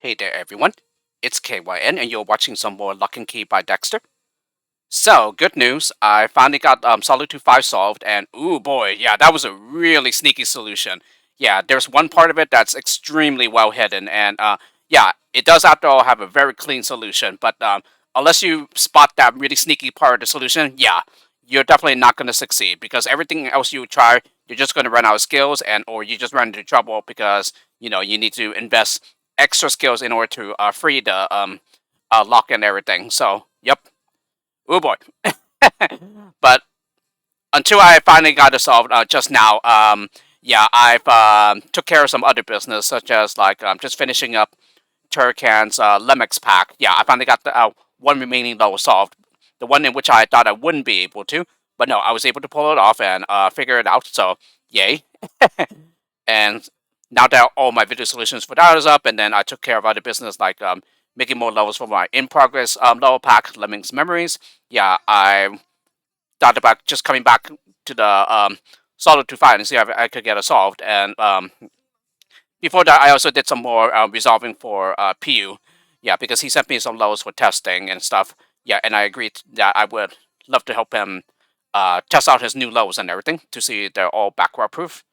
Hey there, everyone. It's KYN, and you're watching some more Lock and Key by Dexter. So, good news. I finally got Solitude 5 solved, and ooh boy, yeah, that was a really sneaky solution. Yeah, there's one part of it that's extremely well hidden, and yeah, it does after all have a very clean solution, but unless you spot that really sneaky part of the solution, yeah, you're definitely not going to succeed because everything else you try, you're just going to run out of skills, and or you just run into trouble because you need to invest extra skills in order to free the lock and everything. So, yep. Oh boy. But until I finally got it solved just now, yeah, I've took care of some other business, such as like just finishing up Turrican's Lemex pack. Yeah, I finally got the one remaining level solved, the one in which I thought I wouldn't be able to, but no, I was able to pull it off and figure it out. So yay! And now that all my video solutions for that is up, and then I took care of other business like making more levels for my in progress level pack, Lemmings Memories. Yeah, I thought about just coming back to the Solitude 5 and see if I could get it solved. And before that, I also did some more resolving for PU. Yeah, because he sent me some levels for testing and stuff. Yeah, and I agreed that I would love to help him test out his new levels and everything to see if they're all backroute proof.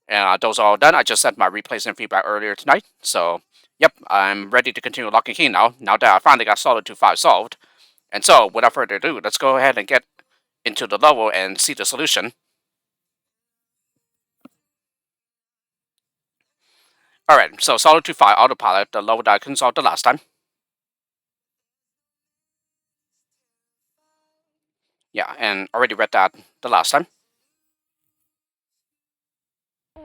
And those are all done. I just sent my replays and feedback earlier tonight. So, yep, I'm ready to continue Lock and Key now. Now that I finally got Solitude 5 solved. And so, without further ado, let's go ahead and get into the level and see the solution. Alright, so Solitude 5 Autopilot, the level that I couldn't solve the last time. Yeah, and already read that the last time.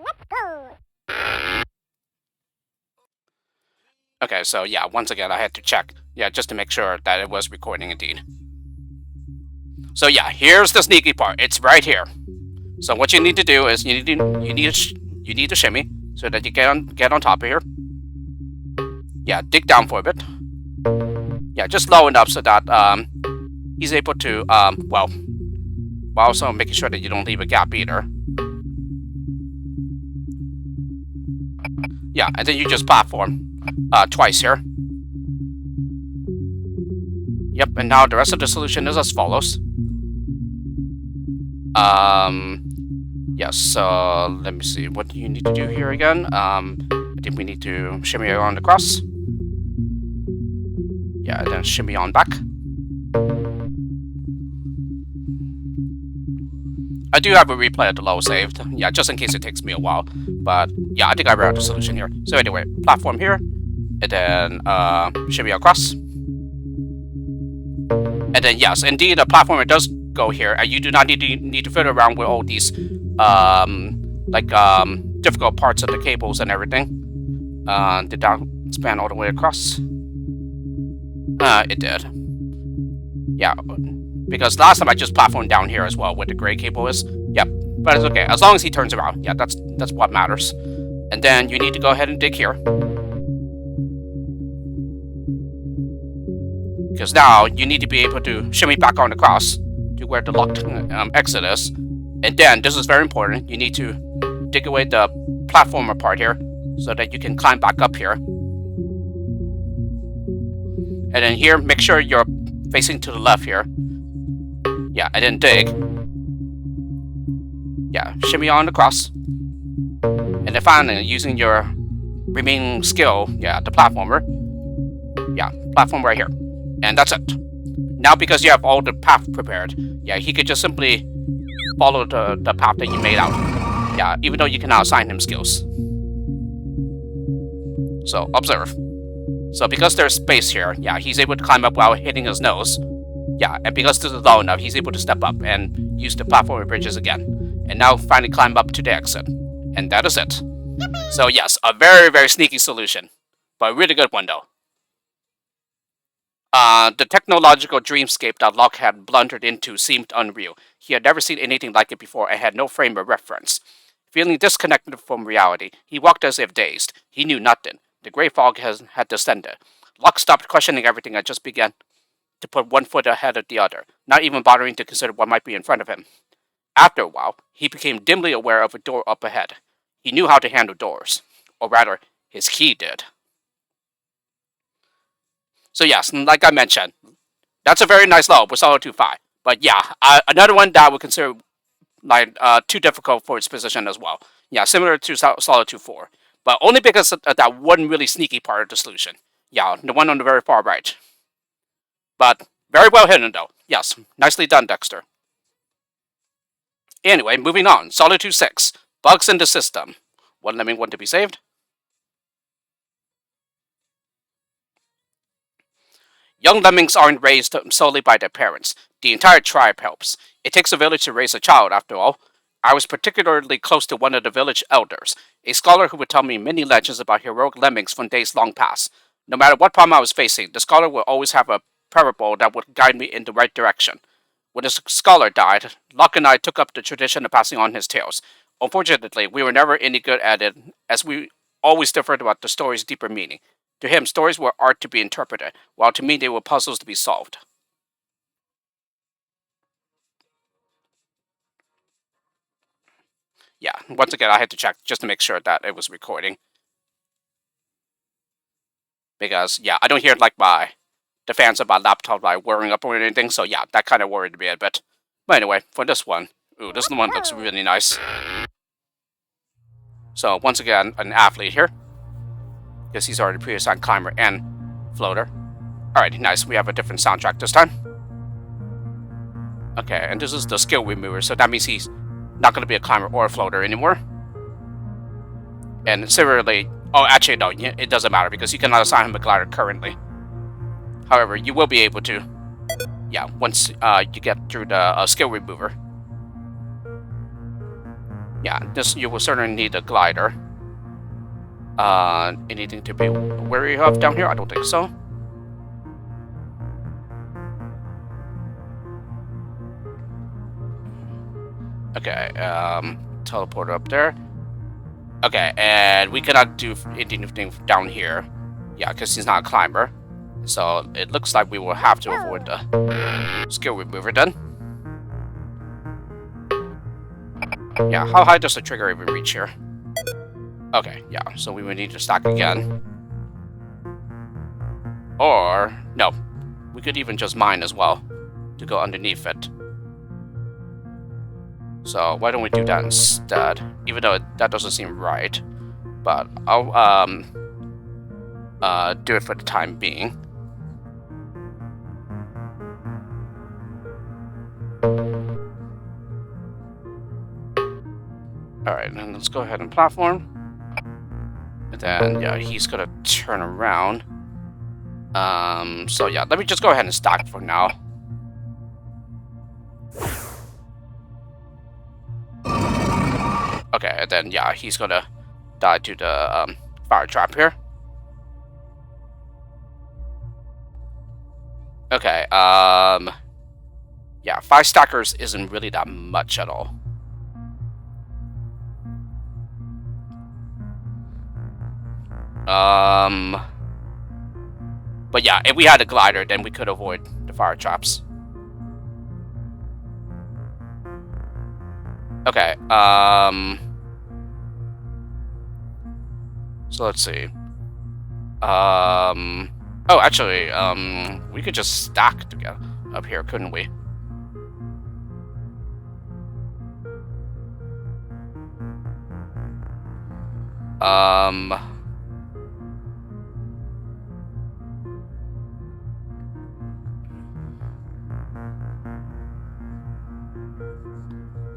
Let's go! Okay, so yeah, once again I had to check. Yeah, just to make sure that it was recording indeed. So yeah, here's the sneaky part. It's right here. So what you need to do is you need to shimmy so that you get on top of here. Yeah, dig down for a bit. Yeah, just low enough so that he's able to well, while also making sure that you don't leave a gap either. Yeah, and then you just platform twice here. Yep, and now the rest of the solution is as follows. Yes, so let me see, what do you need to do here again? I think we need to shimmy around across. Yeah, and then shimmy on back. I do have a replay of the level saved, yeah, just in case it takes me a while. But yeah, I think I read the solution here. So anyway, platform here, and then shimmy across. And then yes, indeed, the platformer does go here, and you do not need to fiddle around with all these difficult parts of the cables and everything. Did that span all the way across? It did. Yeah, because last time I just platformed down here as well, where the gray cable is. Yep, but it's okay, as long as he turns around. Yeah, that's what matters. And then you need to go ahead and dig here. Because now you need to be able to shimmy back on across to where the locked exit is. And then, this is very important, you need to dig away the platformer part here so that you can climb back up here. And then here, make sure you're facing to the left here. Yeah, and then dig. Yeah, shimmy on across. And then finally, using your remaining skill, yeah, the platformer. Yeah, platform right here. And that's it. Now, because you have all the path prepared, yeah, he could just simply follow the path that you made out. Yeah, even though you cannot assign him skills. So, observe. So, because there's space here, yeah, he's able to climb up while hitting his nose. Yeah, and because this is low enough, he's able to step up and use the platform bridges again. And now finally climb up to the exit. And that is it. So yes, a very, very sneaky solution. But a really good one though. The technological dreamscape that Locke had blundered into seemed unreal. He had never seen anything like it before and had no frame of reference. Feeling disconnected from reality, he walked as if dazed. He knew nothing. The grey fog had descended. Locke stopped questioning everything and just began to put one foot ahead of the other, not even bothering to consider what might be in front of him. After a while, he became dimly aware of a door up ahead. He knew how to handle doors. Or rather, his key did. So yes, like I mentioned, that's a very nice level with Solitude 5. But yeah, another one that I would consider like too difficult for its position as well. Yeah, similar to Solitude 4, but only because of that one really sneaky part of the solution. Yeah, the one on the very far right. But very well hidden though. Yes, nicely done, Dexter. Anyway, moving on. Solitude 6. Bugs in the system. One lemming want to be saved? Young lemmings aren't raised solely by their parents. The entire tribe helps. It takes a village to raise a child, after all. I was particularly close to one of the village elders, a scholar who would tell me many legends about heroic lemmings from days long past. No matter what problem I was facing, the scholar would always have a parable that would guide me in the right direction. When the scholar died, Locke and I took up the tradition of passing on his tales. Unfortunately, we were never any good at it, as we always differed about the story's deeper meaning. To him, stories were art to be interpreted, while to me they were puzzles to be solved. Yeah, once again, I had to check just to make sure that it was recording. Because, yeah, I don't hear like the fans of my laptop like whirring up or anything, so yeah, that kind of worried me a bit. But anyway, for this one, ooh, this one looks really nice. So, once again, an athlete here, because he's already pre-assigned climber and floater. Alright, nice, we have a different soundtrack this time. Okay, and this is the skill remover, so that means he's not going to be a climber or a floater anymore. And similarly, oh, actually, no, it doesn't matter because you cannot assign him a glider currently. However, you will be able to, yeah, once you get through the skill remover. Yeah, this you will certainly need a glider. Anything to be wary of down here? I don't think so. Okay, teleporter up there. Okay, and we cannot do anything down here. Yeah, because he's not a climber. So it looks like we will have to avoid the skill remover then. Yeah, how high does the trigger even reach here? Okay, yeah, so we would need to stack again. Or, no, we could even just mine as well to go underneath it. So why don't we do that instead? Even though that doesn't seem right. But I'll do it for the time being. Alright, then let's go ahead and platform. And then, yeah, he's gonna turn around. So yeah, let me just go ahead and stack for now. Okay, and then, yeah, he's gonna die to the fire trap here. Okay, yeah, 5 stackers isn't really that much at all. But yeah, if we had a glider, then we could avoid the fire traps. Okay, so let's see. Oh, actually, we could just stack together up here, couldn't we?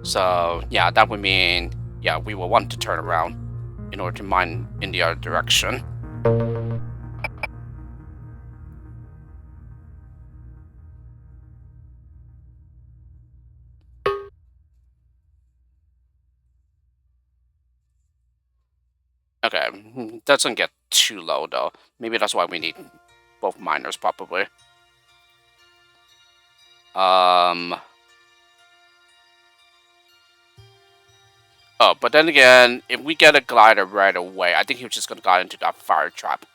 So, yeah, that would mean, yeah, we will want to turn around in order to mine in the other direction. Okay, doesn't get too low, though. Maybe that's why we need both miners, probably. Oh, but then again, if we get a glider right away, I think he's just gonna glide into that fire trap.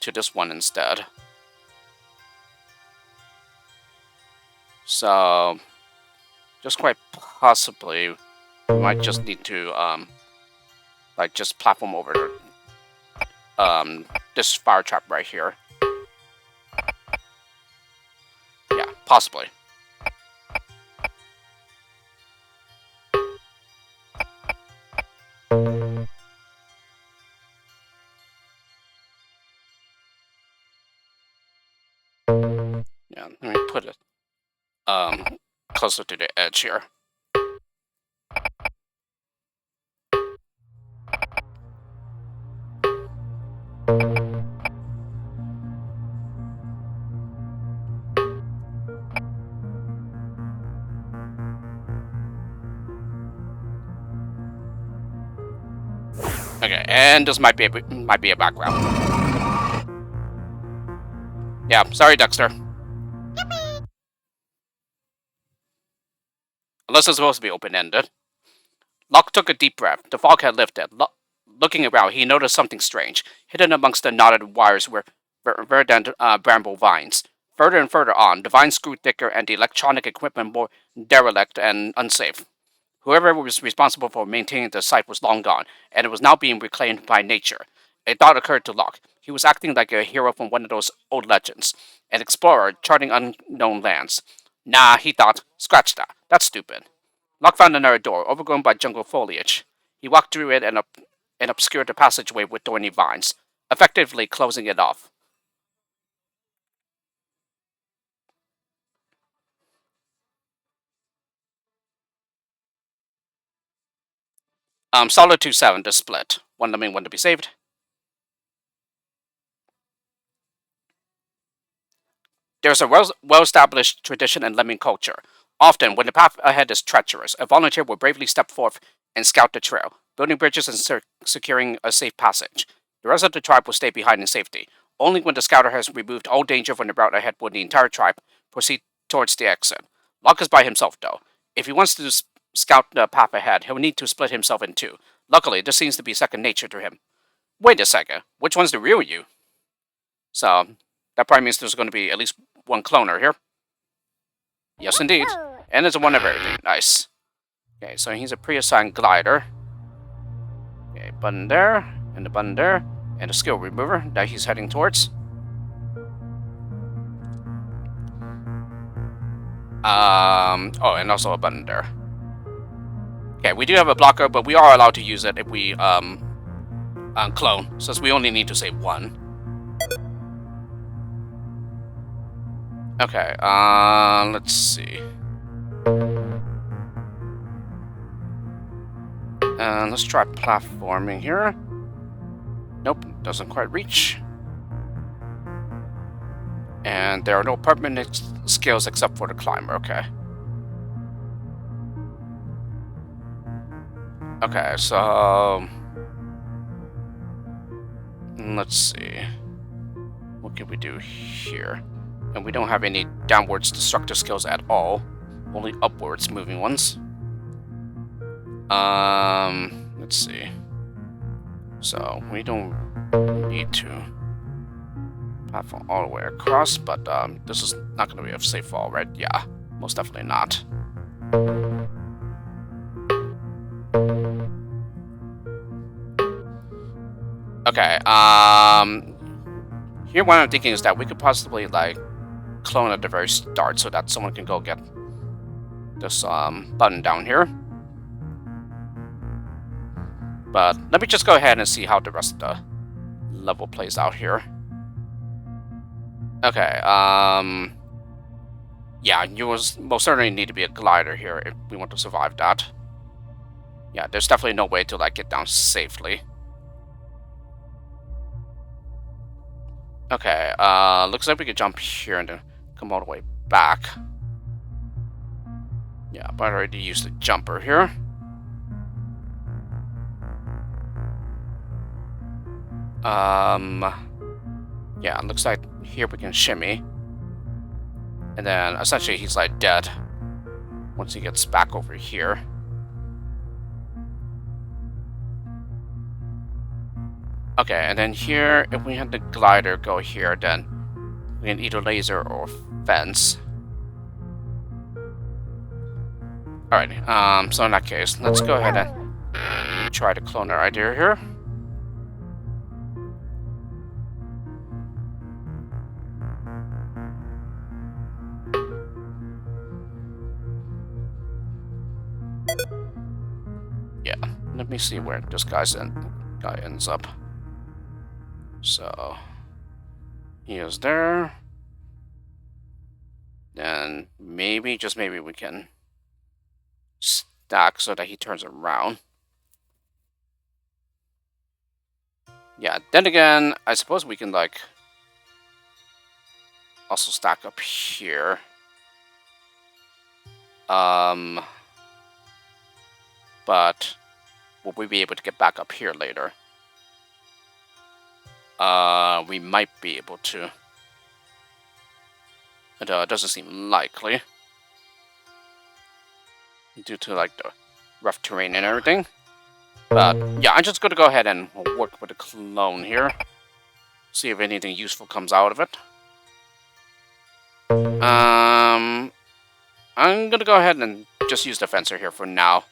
To this one instead. So, just quite possibly, we might just need to, like, just platform over, this fire trap right here. Possibly. Yeah, let me put it closer to the edge here. Okay, and this might be a background. Yeah, sorry, Dexter. Unless it's supposed to be open-ended. Locke took a deep breath. The fog had lifted. Looking around, he noticed something strange. Hidden amongst the knotted wires were verdant bramble vines. Further and further on, the vines grew thicker and the electronic equipment more derelict and unsafe. Whoever was responsible for maintaining the site was long gone, and it was now being reclaimed by nature. A thought occurred to Locke. He was acting like a hero from one of those old legends, an explorer charting unknown lands. Nah, he thought, scratch that. That's stupid. Locke found another door, overgrown by jungle foliage. He walked through it and obscured the passageway with thorny vines, effectively closing it off. Solitude 7, the split. One the main one to be saved. There's a well-established tradition in lemming culture. Often, when the path ahead is treacherous, a volunteer will bravely step forth and scout the trail, building bridges and securing a safe passage. The rest of the tribe will stay behind in safety. Only when the scouter has removed all danger from the route ahead will the entire tribe proceed towards the exit. Locke is by himself, though. If he wants to scout the path ahead, he'll need to split himself in two. Luckily, this seems to be second nature to him. Wait a second, which one's the real you? So, that probably means there's going to be at least one cloner here. Yes, indeed. And it's a one of everything. Nice. Okay, so he's a pre-assigned glider. Okay, button there, and the button there, and the skill remover that he's heading towards. Oh, and also a button there. Okay, we do have a blocker, but we are allowed to use it if we, clone, since we only need to save one. Okay, let's see. Let's try platforming here. Nope, doesn't quite reach. And there are no permanent skills except for the climber, okay. Okay, so... let's see. What can we do here? And we don't have any downwards destructive skills at all. Only upwards moving ones. Let's see. So, we don't need to platform all the way across, but this is not going to be a safe fall, right? Yeah, most definitely not. Okay, here what I'm thinking is that we could possibly, like, clone at the very start so that someone can go get this button down here. But let me just go ahead and see how the rest of the level plays out here. Okay, yeah, you most certainly need to be a glider here if we want to survive that. Yeah, there's definitely no way to, like, get down safely. Okay, looks like we could jump here and then come all the way back. Yeah, but I already used the jumper here. Yeah, it looks like here we can shimmy. And then, essentially, he's, like, dead once he gets back over here. Okay, and then here, if we had the glider go here, then we can either laser or fence. Alright, so in that case, let's go ahead and try to clone our idea here. let me see where this guy ends up. So he is there. Then maybe, just maybe, we can stack so that he turns around. Yeah, then again, I suppose we can, like, also stack up here. But will we be able to get back up here later? We might be able to. It doesn't seem likely, due to, like, the rough terrain and everything. But yeah, I'm just gonna go ahead and work with the clone here. See if anything useful comes out of it. I'm gonna go ahead and just use the fencer here for now.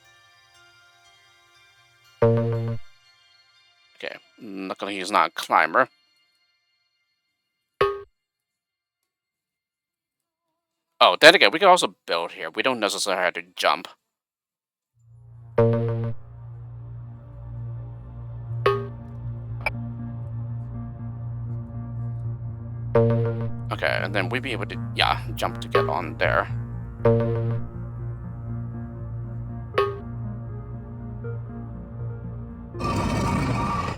Okay, luckily he's not a climber. Oh, then again, we can also build here. We don't necessarily have to jump. Okay, and then we'd be able to, yeah, jump to get on there.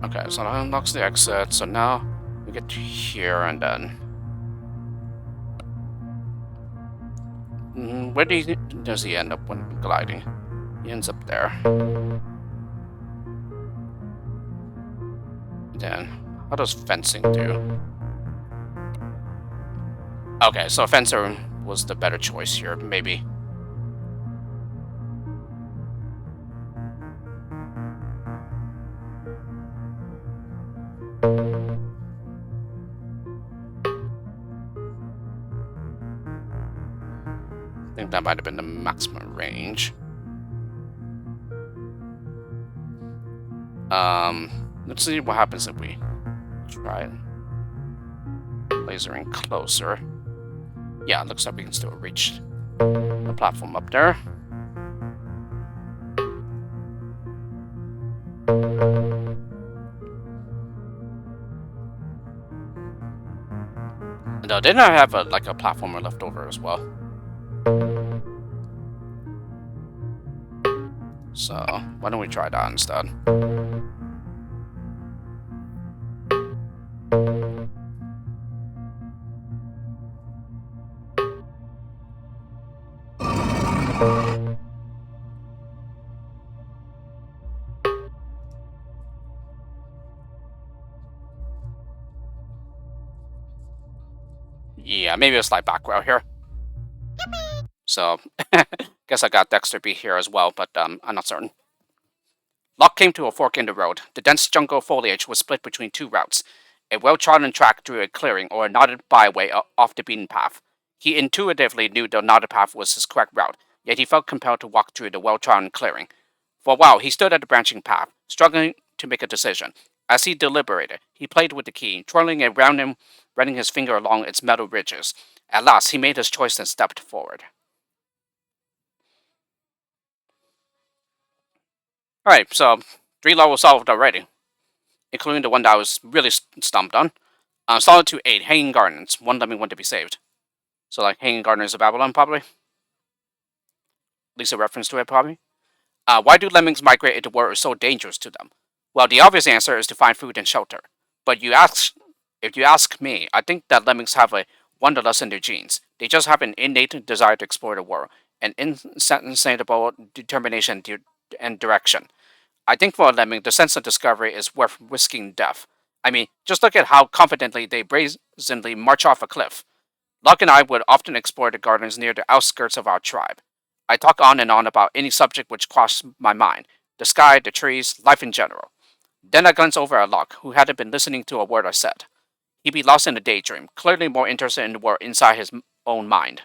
Okay, so that unlocks the exit. So now we get to here, and then where does he end up when gliding? He ends up there. Then how does fencing do? Okay, so fencer was the better choice here, maybe. I think that might have been the maximum range. Let's see what happens if we try lasering closer. Yeah, it looks like we can still reach the platform up there. No, didn't I have like a platformer left over as well? So why don't we try that instead? Yeah, maybe a slight back row here. So, guess I got Dexter be here as well, but I'm not certain. Locke came to a fork in the road. The dense jungle foliage was split between two routes, a well-trodden track through a clearing or a knotted byway off the beaten path. He intuitively knew the knotted path was his correct route, yet he felt compelled to walk through the well-trodden clearing. For a while, he stood at the branching path, struggling to make a decision. As he deliberated, he played with the key, twirling it around him, running his finger along its metal ridges. At last, he made his choice and stepped forward. Alright, so 3 levels solved already, including the one that I was really stumped on. Solitude 8, Hanging Gardens. One lemming want to be saved. So, like, Hanging Gardens of Babylon, probably? At least a reference to it, probably? Why do lemmings migrate into where it's so dangerous to them? Well, the obvious answer is to find food and shelter. But if you ask me, I think that lemmings have a wanderlust in their genes. They just have an innate desire to explore the world, an insatiable determination and direction. I think for a lemming, the sense of discovery is worth risking death. I mean, just look at how confidently they brazenly march off a cliff. Locke and I would often explore the gardens near the outskirts of our tribe. I talk on and on about any subject which crossed my mind, the sky, the trees, life in general. Then I glanced over at Locke, who hadn't been listening to a word I said. He'd be lost in a daydream, clearly more interested in the world inside his own mind.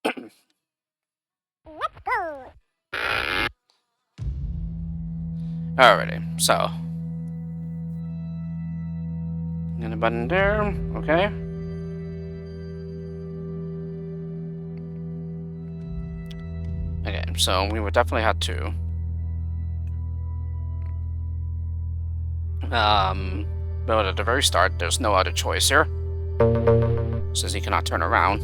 Let's go. Alrighty, so. And a button there, okay. Okay, so we would definitely have to but at the very start, there's no other choice here, since he cannot turn around.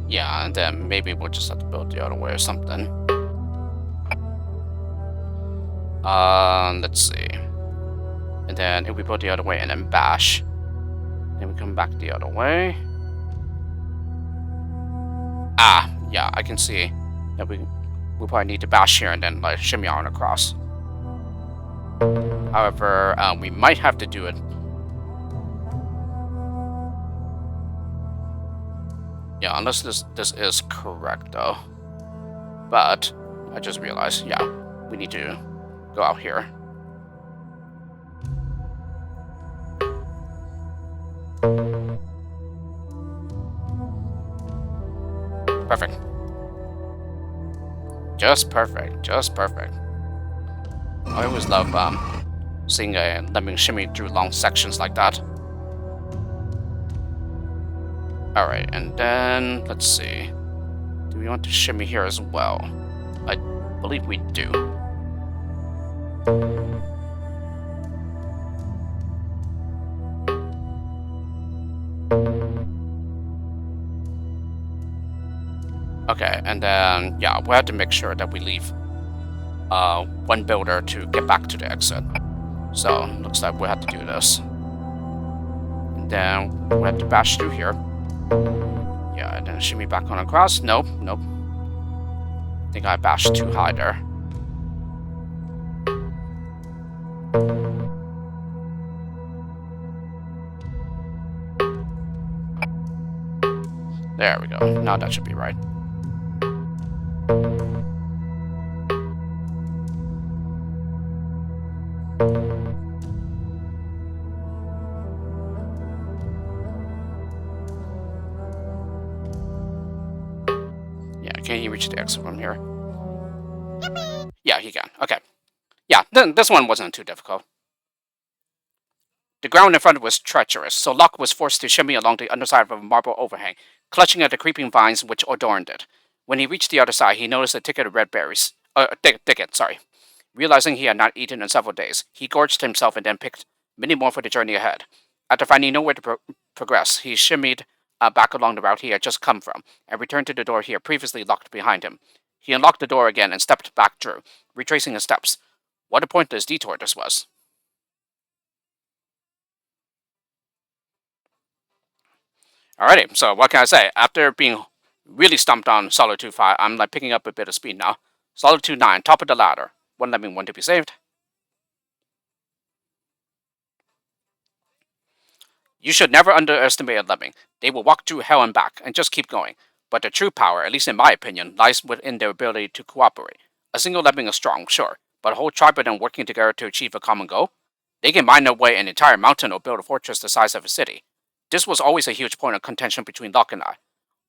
Yeah, and then maybe we'll just have to build the other way or something. Let's see. And then if we build the other way and then bash, then we come back the other way. Ah, yeah, I can see that we probably need to bash here and then like shimmy on across. However, we might have to do it. Yeah, unless this is correct though. But I just realized, yeah, we need to go out here. Perfect. Just perfect. Just perfect. I always love seeing a lemming shimmy through long sections like that. Alright, and then let's see. Do we want to shimmy here as well? I believe we do. Okay, and then yeah, we have to make sure that we leave one builder to get back to the exit. So looks like we have to do this. And then we have to bash through here. Yeah, and then shimmy back on across. Nope, nope. I think I bashed too high there. There we go. Now that should be right. Yeah, can he reach the exit from here? Yeah, he can. Okay. Yeah, this one wasn't too difficult. The ground in front was treacherous, so Locke was forced to shimmy along the underside of a marble overhang, clutching at the creeping vines which adorned it. When he reached the other side, he noticed a thicket of red berries. Thicket, sorry. Realizing he had not eaten in several days, he gorged himself and then picked many more for the journey ahead. After finding nowhere to progress, he shimmied back along the route he had just come from, and returned to the door he had previously locked behind him. He unlocked the door again and stepped back through, retracing his steps. What a pointless detour this was. Alrighty, so what can I say? After being really stumped on Solitude 5, I'm like picking up a bit of speed now. Solitude 9, top of the ladder. One lemming, one to be saved. You should never underestimate a lemming. They will walk through hell and back, and just keep going. But their true power, at least in my opinion, lies within their ability to cooperate. A single lemming is strong, sure, but a whole tribe of them working together to achieve a common goal? They can mine their way an entire mountain or build a fortress the size of a city. This was always a huge point of contention between Locke and I.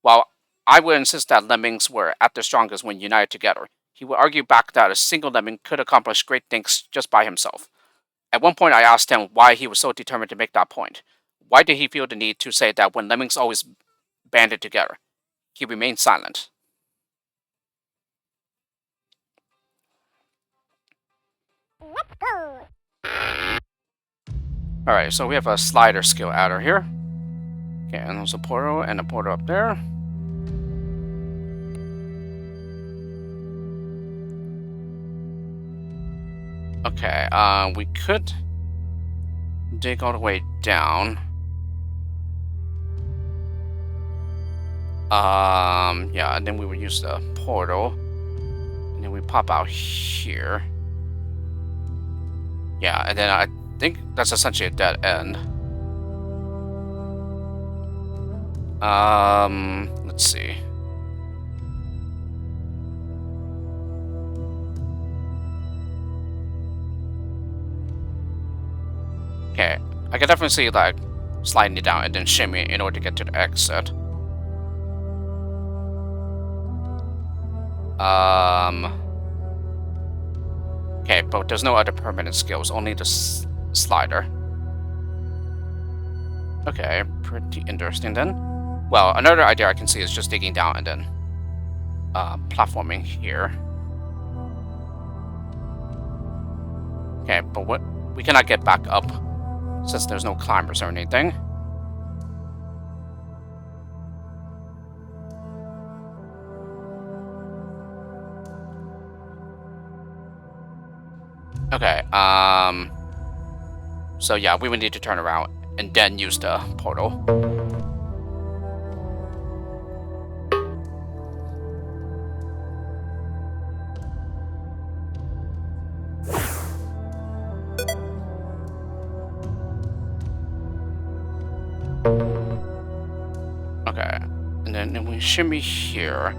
While I would insist that lemmings were at their strongest when united together, he would argue back that a single lemming could accomplish great things just by himself. At one point, I asked him why he was so determined to make that point. Why did he feel the need to say that when lemmings always banded together? He remained silent. Let's go. Alright, so we have a slider skill adder here. Okay, and there's a portal and a portal up there. Okay, we could dig all the way down. Yeah, and then we would use the portal. And then we pop out here. Yeah, and then I think that's essentially a dead end. Let's see. Okay, I can definitely see like sliding it down and then shimmy in order to get to the exit. Okay, but there's no other permanent skills, only the slider. Okay, pretty interesting then. Well, another idea I can see is just digging down and then platforming here. Okay, but what we cannot get back up since there's no climbers or anything. Okay, so yeah, we would need to turn around and then use the portal. Okay, and then we shimmy here.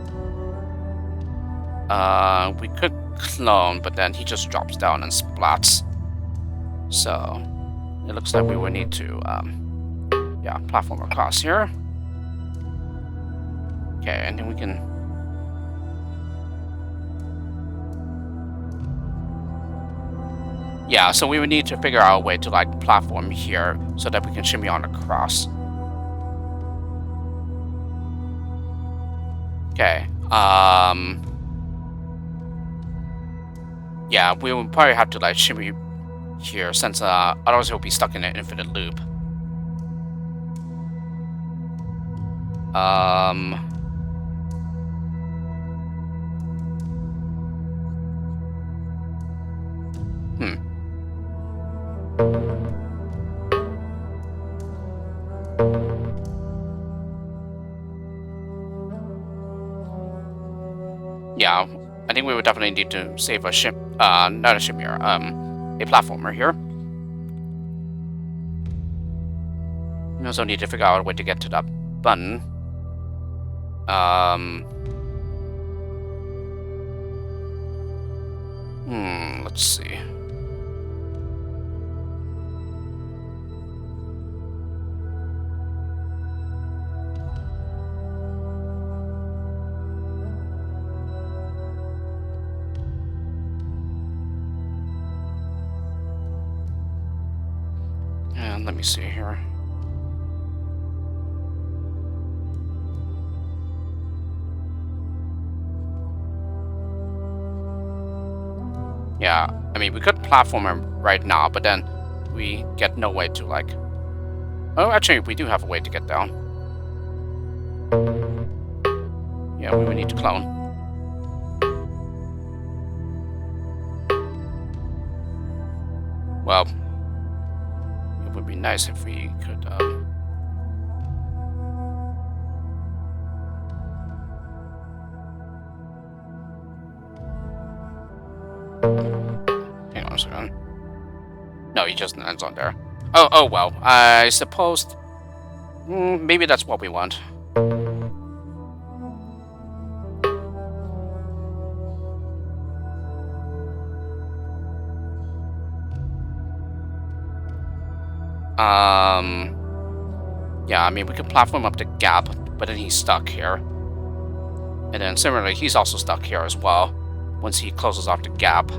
We could clone, but then he just drops down and splats. So it looks like we will need to, yeah, platform across here. Okay, and then we can. Yeah, so we would need to figure out a way to like platform here so that we can shimmy on across. Okay. Yeah, we will probably have to like shimmy here since otherwise we'll be stuck in an infinite loop. Yeah, I think we would definitely need to save a ship, not a shimmer, a platformer here. We also need to figure out a way to get to that button. Let's see. And let me see here. Yeah, I mean, we could platform him right now, but then we get no way to, like... Oh, actually, we do have a way to get down. Yeah, we would need to clone. Well, it would be nice if we could, hang on a second. No, he just lands on there. Oh well. I suppose... maybe that's what we want. Yeah, I mean, we can platform up the gap, but then he's stuck here. And then similarly, he's also stuck here as well, once he closes off the gap.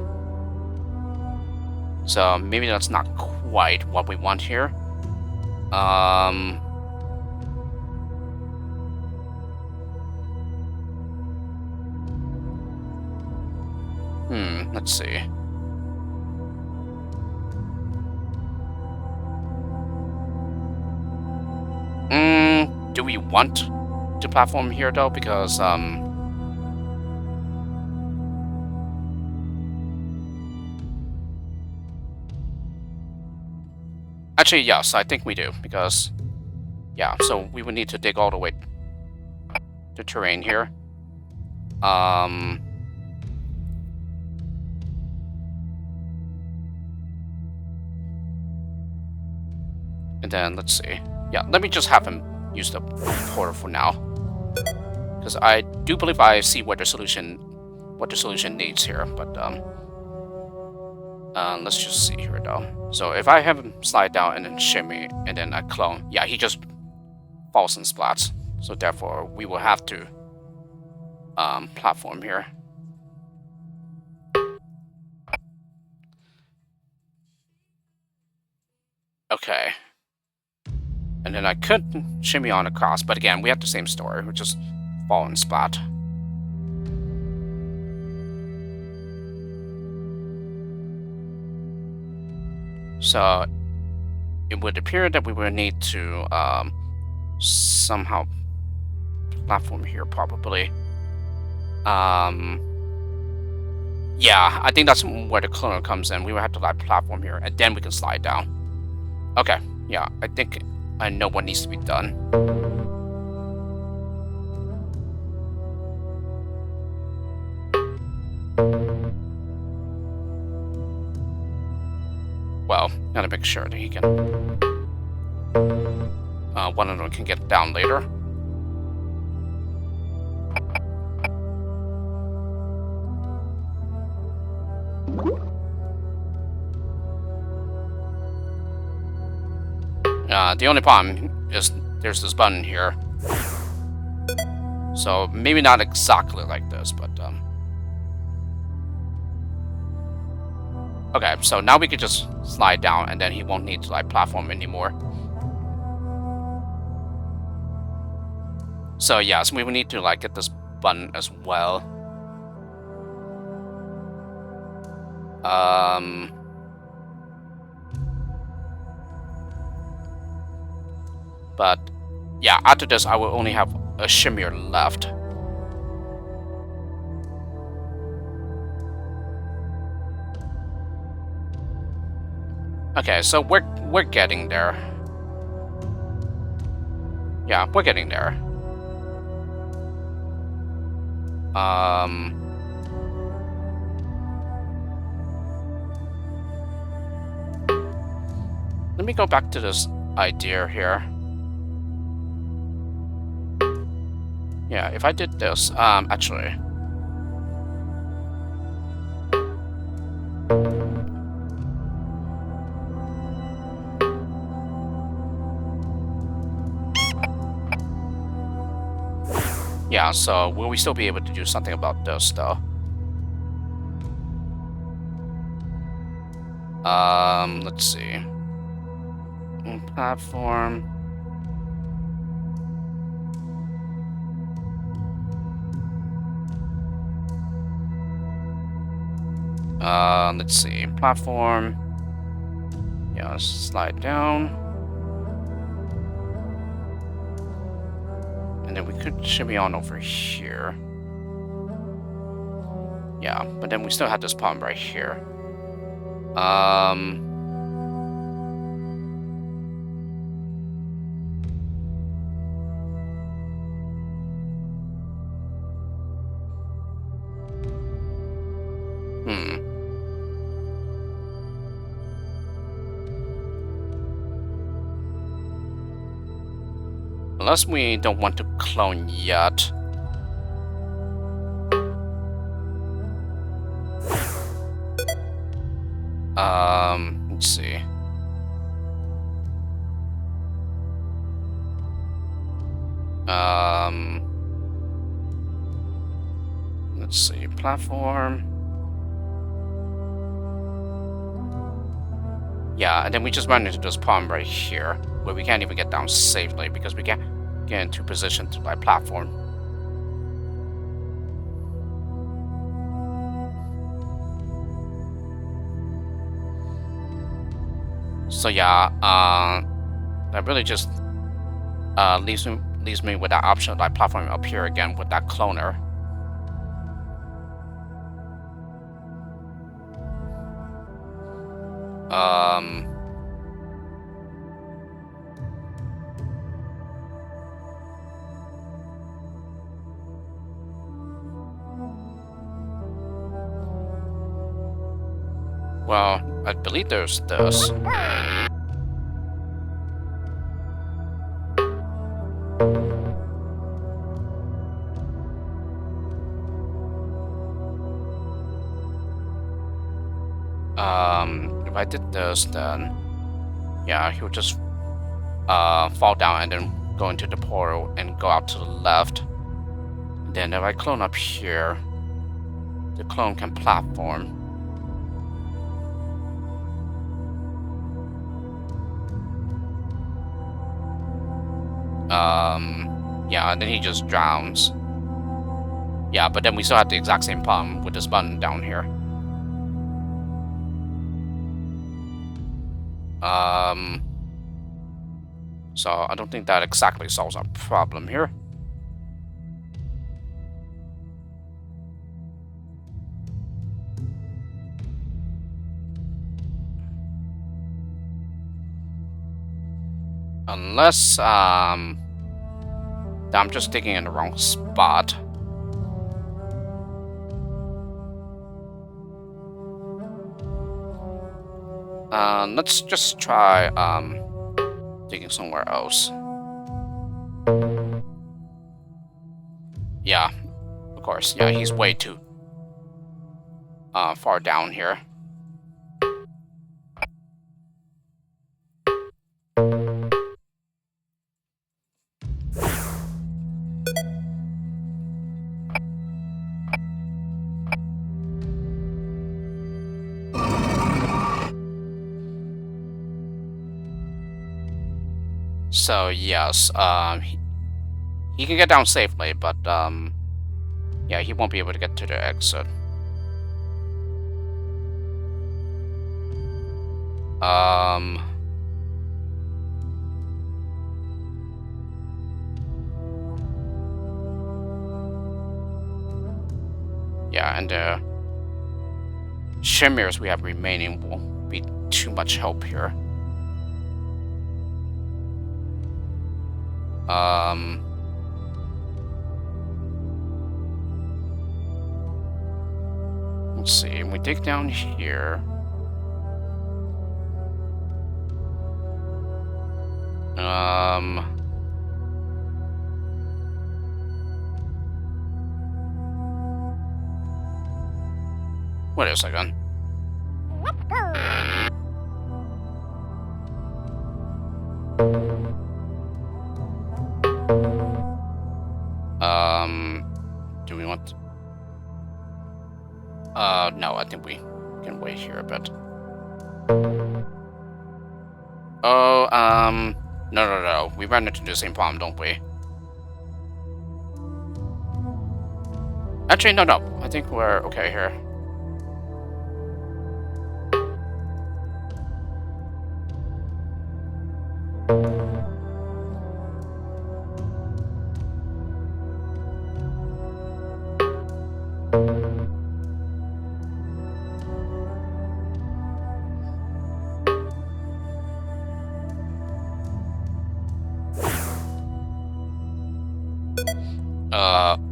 So maybe that's not quite what we want here. Let's see. Do we want to platform here though? Because actually, yes, I think we do, because yeah, so we would need to dig all the way to terrain here. And then let's see. Yeah, let me just have him use the portal for now, because I do believe I see what the solution needs here. But Let's just see here though. So if I have him slide down and then shimmy and then I clone, yeah, he just falls and splats. So therefore, we will have to platform here. Okay. And then I could shimmy on across, but again, we have the same story. We just fall and splat. So it would appear that we will need to somehow platform here, probably. Yeah, I think that's where the cloner comes in. We will have to like platform here, and then we can slide down. Okay, yeah, I think I know what needs to be done. Well, gotta make sure that he can. One of them can get down later. The only problem is there's this button here. So maybe not exactly like this, but okay, so now we can just slide down and then he won't need to like platform anymore. So yes, we will need to like get this button as well. But yeah, after this I will only have a shimmier left. Okay, so we're getting there. Yeah, we're getting there. Let me go back to this idea here. Yeah, if I did this, actually. Yeah, so will we still be able to do something about this, though? Let's see. Platform. Let's see. Platform. Yeah, let's slide down. And then we could shimmy on over here. Yeah, but then we still have this problem right here. Unless we don't want to clone yet. Let's see. Let's see. Platform. Yeah, and then we just run into this problem right here, where we can't even get down safely because we can't get into position to like platform. So yeah, that really just leaves me with that option of like platforming up here again with that cloner. Well, I believe there's this. If I did this, then yeah, he would just fall down and then go into the portal and go out to the left. Then if I clone up here, the clone can platform. Yeah, and then he just drowns. Yeah, but then we still have the exact same problem with this button down here. So I don't think that exactly solves our problem here. Unless, I'm just digging in the wrong spot. Let's just try, digging somewhere else. Yeah, of course. Yeah, he's way too, far down here. So, yes, he can get down safely, but, yeah, he won't be able to get to the exit. Yeah, and the shimmers we have remaining won't be too much help here. Let's see, we dig down here. Wait a second. Let's go. Do we want... no, I think we can wait here a bit. Oh, no. We ran into the same problem, don't we? Actually, no. I think we're okay here.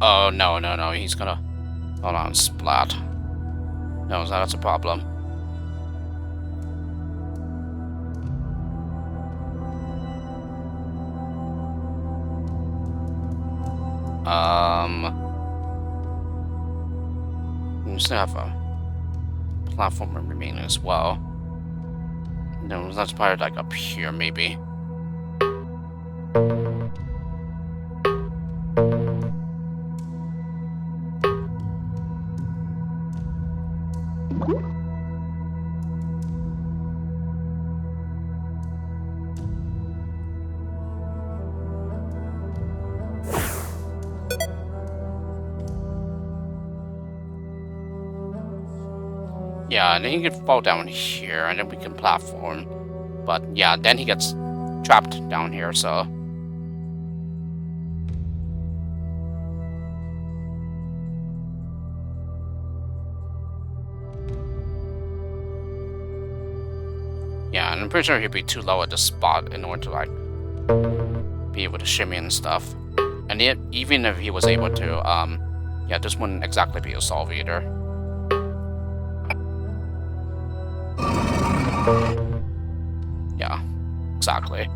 Oh, no. He's gonna... Hold on, splat. No, that's a problem. We still have a platform remaining as well. No, that's probably like up here, maybe. Yeah, and then he can fall down here, and then we can platform. But yeah, then he gets trapped down here, so... Yeah, and I'm pretty sure he'd be too low at the spot in order to, like, be able to shimmy and stuff. And yet, even if he was able to, yeah, this wouldn't exactly be a solve either. Yeah, exactly.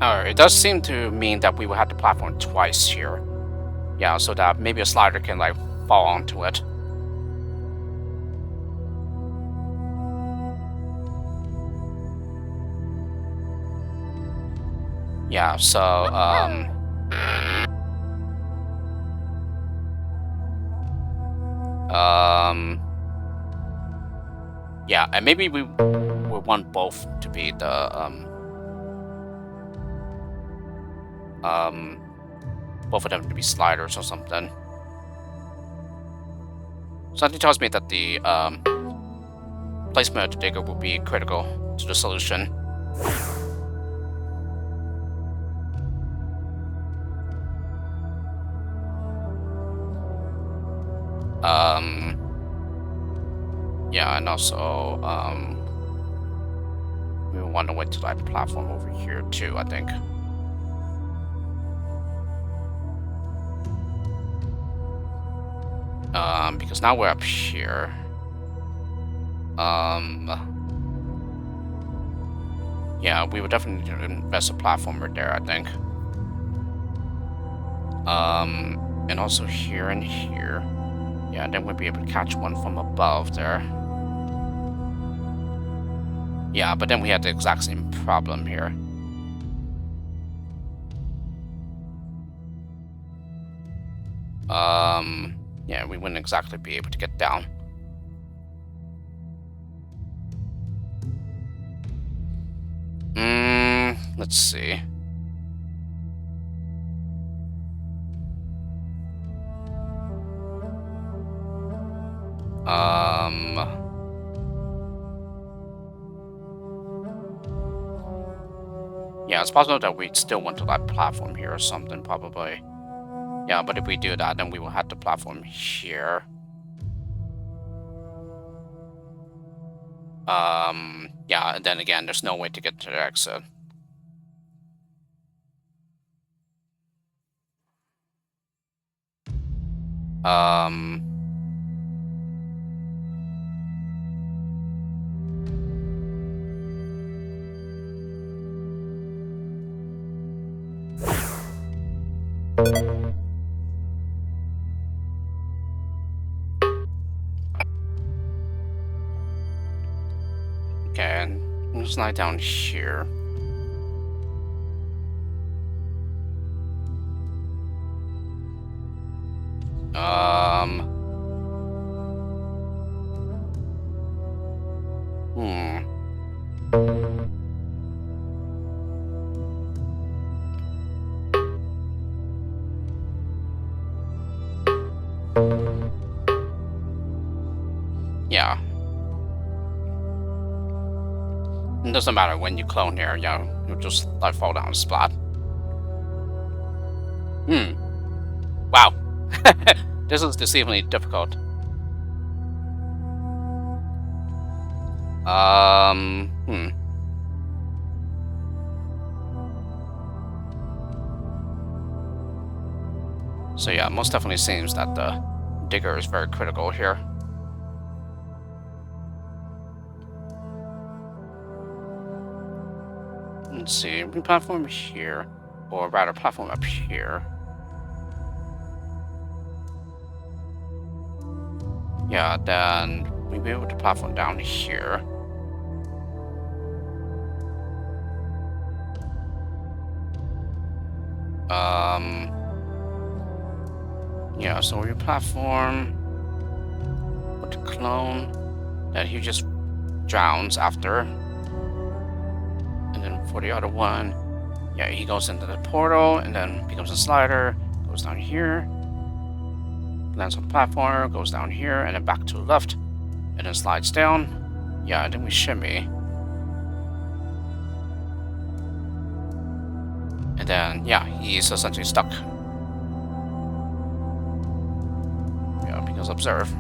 Alright, it does seem to mean that we will have to platform twice here. Yeah, so that maybe a slider can like fall onto it. Yeah, so yeah, and maybe we want both to be the both of them to be sliders or something. Something tells me that the placement of the digger will be critical to the solution. Yeah, and also we want to wait till that platform over here too, I think. Because now we're up here. Yeah, we would definitely need to invest a platformer there, I think. And also here and here. Yeah, then we'll be able to catch one from above there. Yeah, but then we had the exact same problem here. Yeah, we wouldn't exactly be able to get down. Let's see. Yeah, it's possible that we still want to that platform here or something, probably. Yeah, but if we do that, then we will have the platform here. Yeah, and then again, there's no way to get to the exit. Okay, and we'll slide down here. Yeah. It doesn't matter when you clone here, you'll just like fall down and splat. Wow. This is deceivingly difficult. So yeah, most definitely seems that the digger is very critical here. Let's see, we platform here, or rather platform up here. Yeah, then we'll be able to platform down here. Yeah, so we platform with the clone that he just drowns after. And then for the other one, yeah, he goes into the portal and then becomes a slider, goes down here, lands on the platform, goes down here, and then back to the left, and then slides down. Yeah, and then we shimmy. And then, yeah, he's essentially stuck. Yeah, because observe.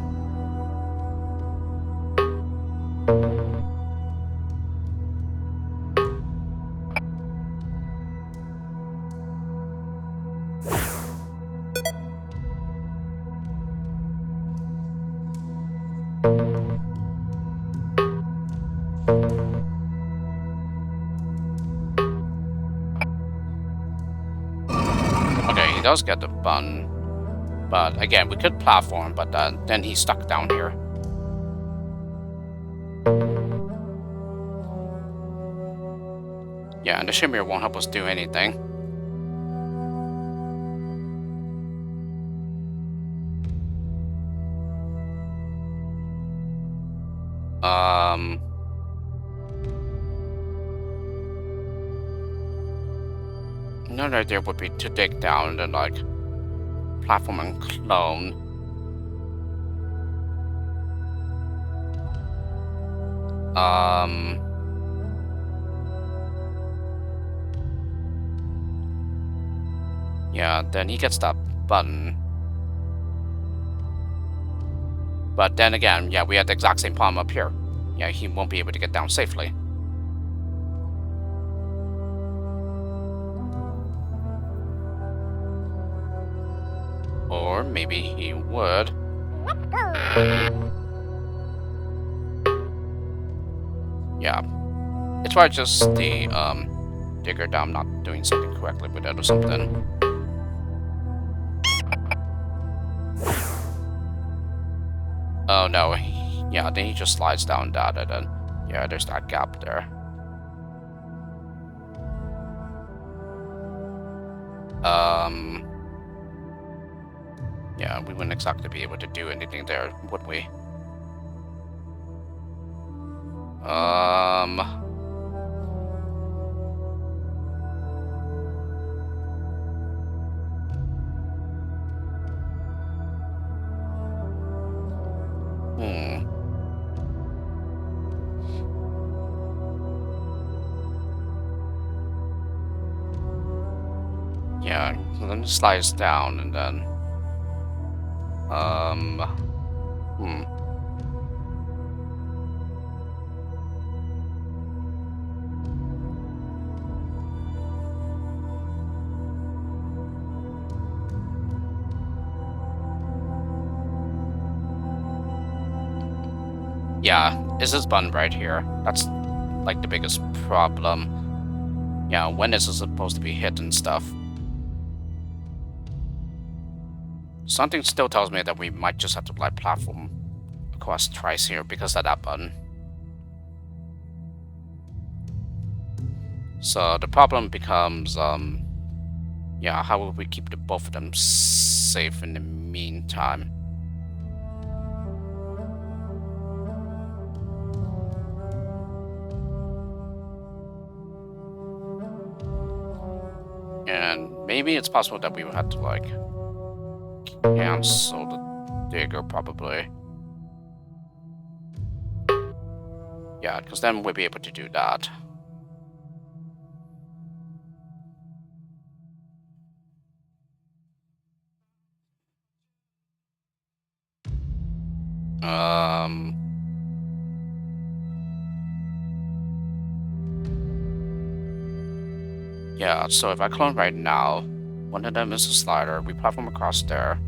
does get the button. But again, we could platform, but then he's stuck down here. Yeah, and the shimmer won't help us do anything. Another idea would be to dig down and then, like, platform and clone. Yeah, then he gets that button. But then again, yeah, we had the exact same problem up here. Yeah, he won't be able to get down safely. Or maybe he would. Let's go. Yeah. It's probably just the digger that I'm not doing something correctly with it or something. Oh no. Yeah, then he just slides down that and then yeah, there's that gap there. Yeah, we wouldn't exactly be able to do anything there, would we? Yeah, so then it slides down and then yeah, it's this button right here. That's like the biggest problem. Yeah, when is it supposed to be hit and stuff? Something still tells me that we might just have to like platform across twice here because of that button. So the problem becomes, yeah, how will we keep the both of them safe in the meantime? And maybe it's possible that we would have to like cancel the digger probably. Yeah, because then we'll be able to do that. Yeah, so if I clone right now, one of them is a slider, we platform across there.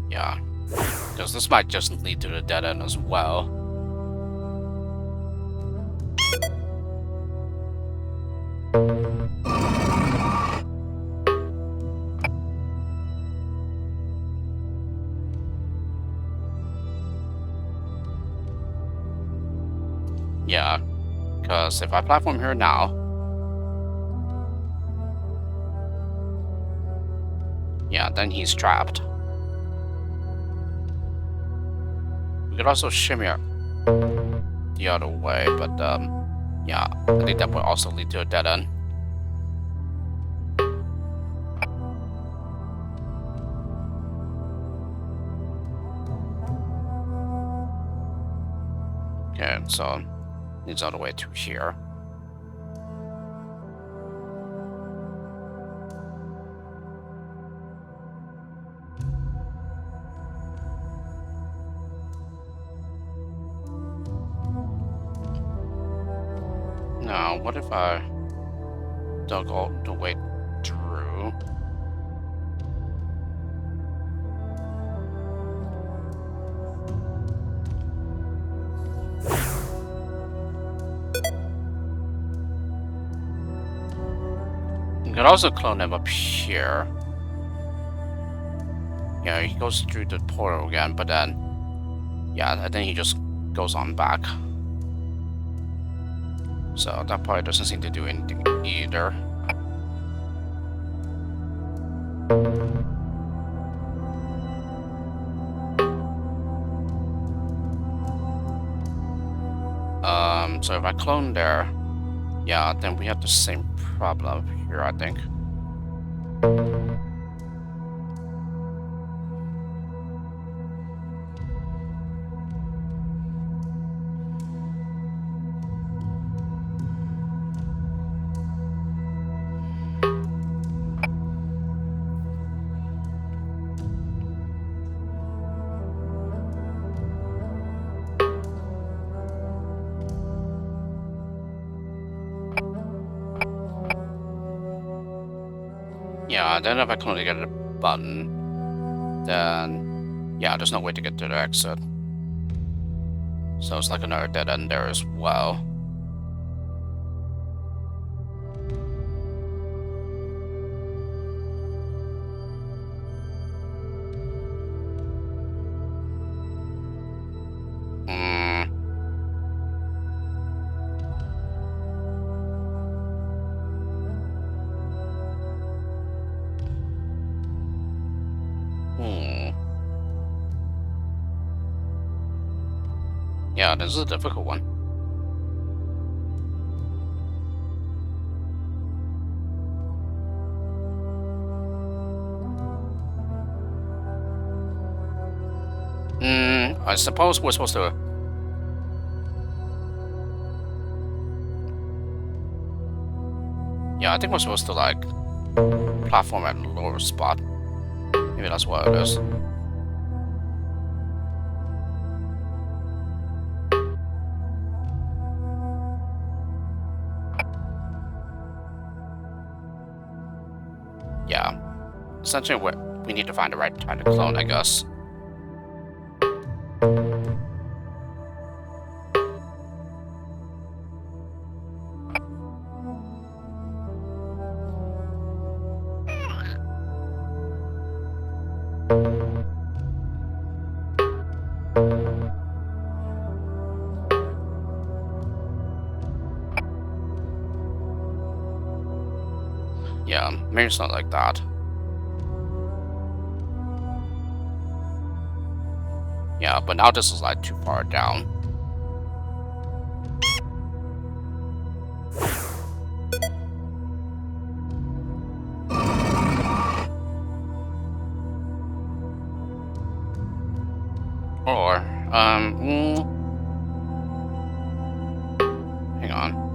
Yeah, because this might just lead to the dead end as well. Yeah, because if I platform here now, yeah, then he's trapped. We could also shimmy the other way, but yeah, I think that would also lead to a dead end. Okay, so leads all the way to here. Now, what if I dug all the way through? You could also clone him up here. Yeah, he goes through the portal again, but then, yeah, and then he just goes on back. So that probably doesn't seem to do anything either. So if I clone there, yeah, then we have the same problem here, I think. Yeah, then if I clone to get a button, then yeah, there's no way to get to the exit. So it's like another dead end there as well. Yeah, this is a difficult one. I suppose we're supposed to... Yeah, I think we're supposed to, like, platform at a lower spot. Maybe that's what it is. Yeah. Essentially, we need to find the right time to clone, I guess. Yeah, maybe it's not like that. Yeah, but now this is like too far down. Or, hang on.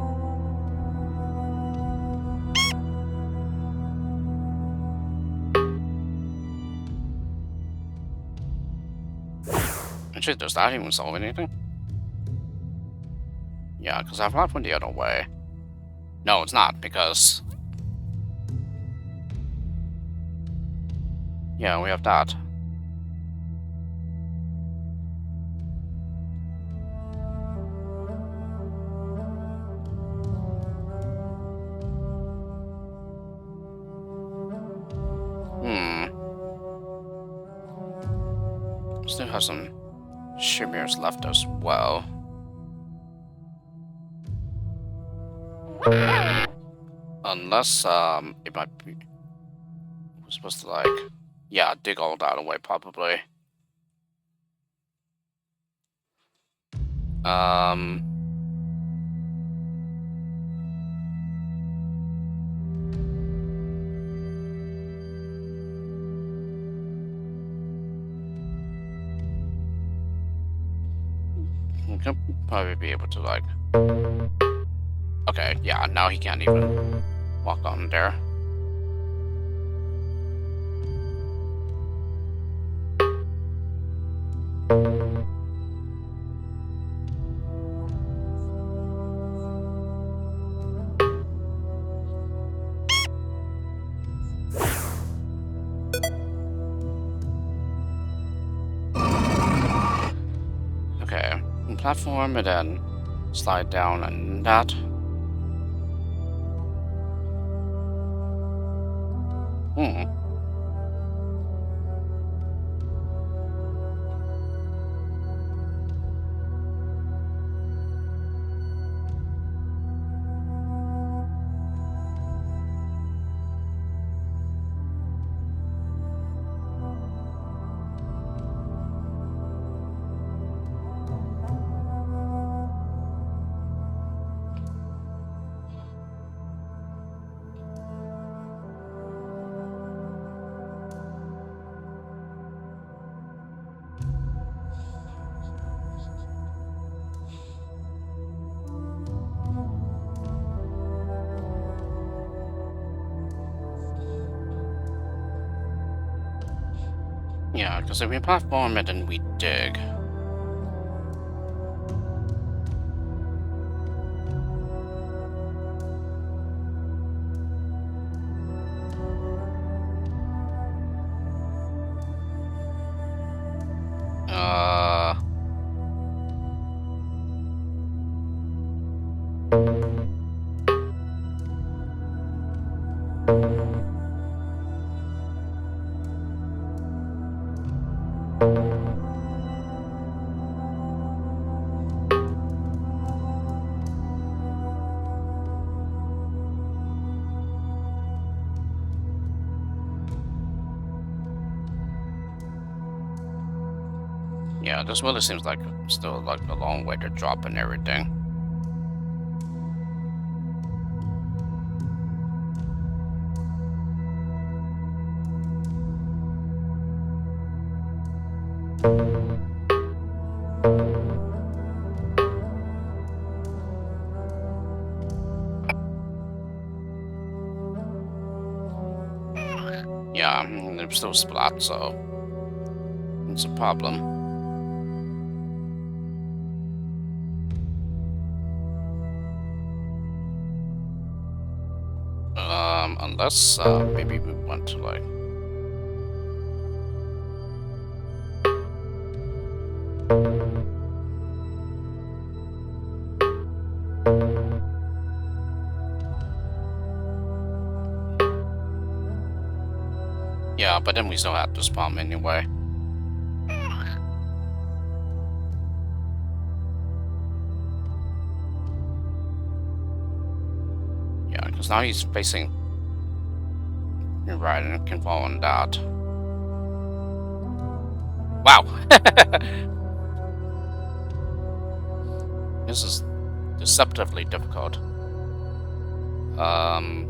Actually, does that even solve anything? Yeah, because I've left one the other way. No, it's not, because... Yeah, we have that. Still have some shimmiers left as well. Unless, it might be... We're supposed to, like... Yeah, dig all that away, probably. We could probably be able to, like... Okay, yeah, now he can't even walk on there. Okay, platform and then slide down and that. Hmm. Yeah, because if we platform it and we dig. Uh, yeah, this really seems like still like a long way to drop and everything. Yeah, there's still splat, so it's a problem. Unless maybe we want to like. Yeah, but then we still have to spawn anyway. Yeah, because now he's facing right and can fall on that. Wow. This is deceptively difficult. Um,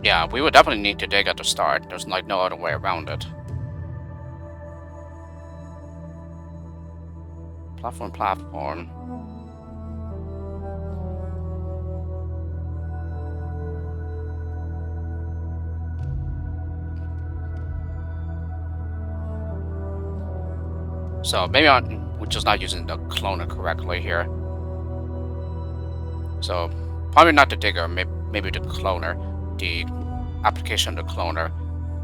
yeah, we would definitely need to dig at the start. There's like no other way around it. Platform, platform. So maybe we're just not using the cloner correctly here. So probably not the digger, maybe the cloner, the application of the cloner.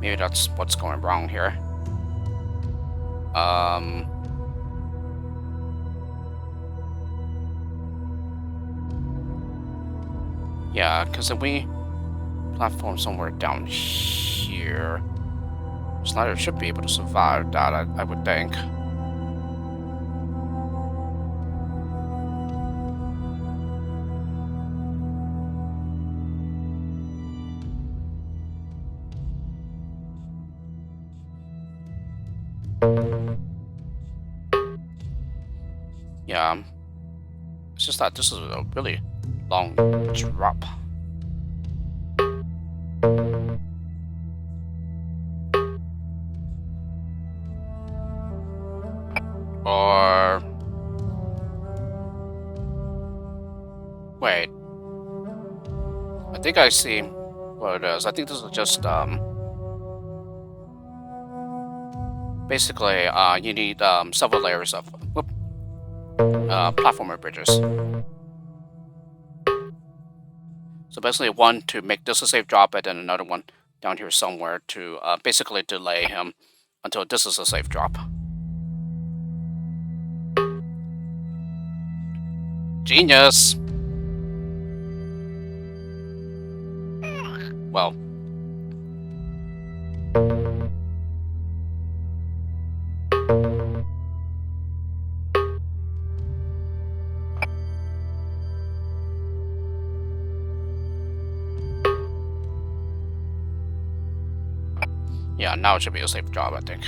Maybe that's what's going wrong here. Um, yeah, because if we platform somewhere down here, Slider should be able to survive that, I would think. Yeah, it's just that this is a really long drop. Or wait, I think I see what it is. I think this is just basically you need several layers of platformer bridges. So basically, one to make this a safe drop, and then another one down here somewhere to basically delay him until this is a safe drop. Genius! Well. Yeah, now it should be a safe drop, I think.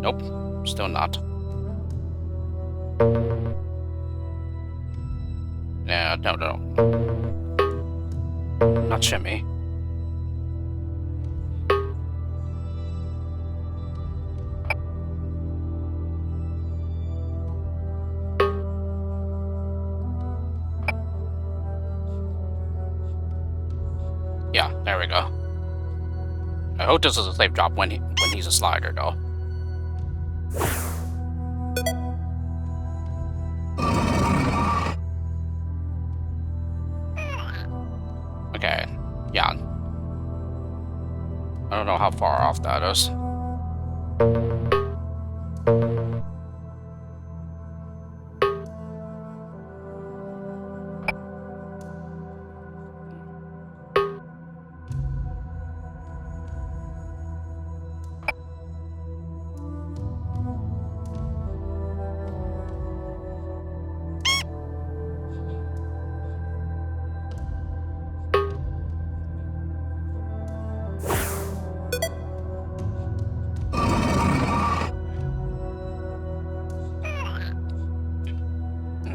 Nope, still not. Yeah, no. Not shimmy. Yeah, there we go. I hope this is a safe drop when he's a slider, though. Okay, yeah. I don't know how far off that is.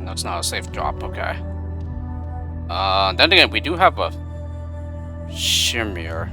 That's not a safe drop, okay. Then again, we do have a shimmer.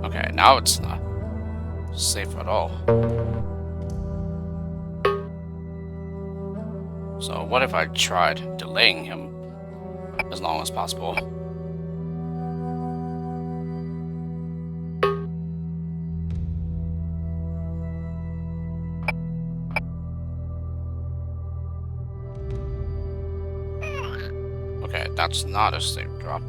Okay, now it's not safe at all. So what if I tried delaying him as long as possible? Okay, that's not a safe drop.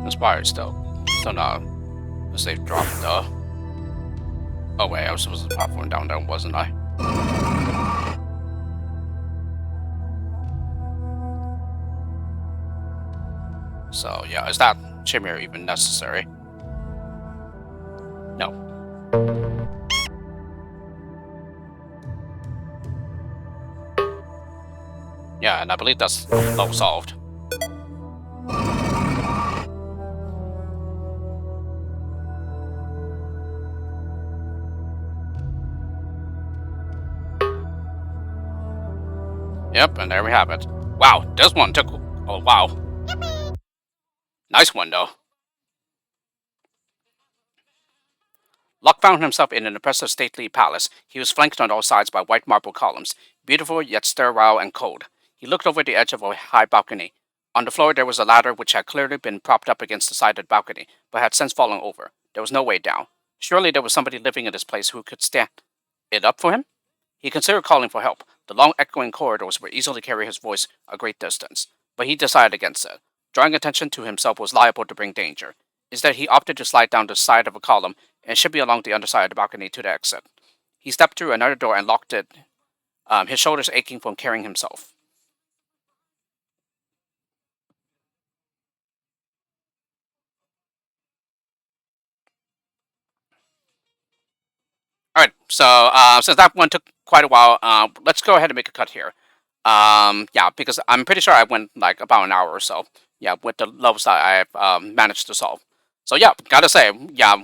Inspired still not a safe drop though. Oh wait, I was supposed to platform down there, wasn't I? So yeah, is that shimmer even necessary? No. Yeah, and I believe that's level solved. Yep, and there we have it. Wow, this one took... Oh, wow. Nice one, though. Locke found himself in an impressive stately palace. He was flanked on all sides by white marble columns, beautiful yet sterile and cold. He looked over the edge of a high balcony. On the floor, there was a ladder which had clearly been propped up against the side of the balcony, but had since fallen over. There was no way down. Surely there was somebody living in this place who could stand it up for him? He considered calling for help. The long, echoing corridors would easily carry his voice a great distance, but he decided against it. Drawing attention to himself was liable to bring danger. Instead, he opted to slide down the side of a column and shimmy along the underside of the balcony to the exit. He stepped through another door and locked it, his shoulders aching from carrying himself. All right, so since that one took quite a while, let's go ahead and make a cut here. Yeah, because I'm pretty sure I went like about an hour or so. Yeah, with the levels that I've managed to solve. So yeah, gotta say, yeah,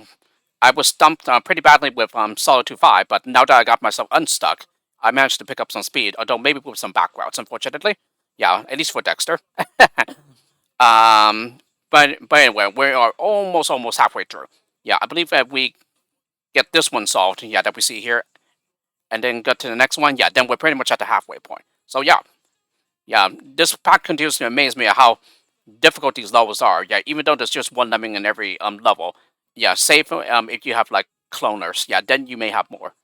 I was stumped pretty badly with Solitude 5, but now that I got myself unstuck, I managed to pick up some speed, although maybe with some back routes, unfortunately. Yeah, at least for Dexter. um, but anyway, we are almost halfway through. Yeah, I believe that we get this one solved. Yeah, that we see here, and then get to the next one. Yeah, then we're pretty much at the halfway point. So yeah, yeah, this pack continues to amaze me at how difficult these levels are. Yeah, even though there's just one lemming in every level. Yeah, save if you have like cloners. Yeah, then you may have more.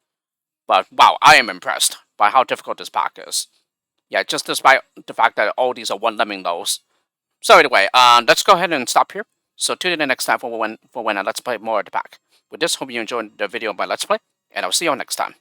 But wow, I am impressed by how difficult this pack is. Yeah, just despite the fact that all these are one lemming levels. So anyway, let's go ahead and stop here. So tune in the next time for when I let's play more of the pack. With this, hope you enjoyed the video of my let's play, and I'll see you all next time.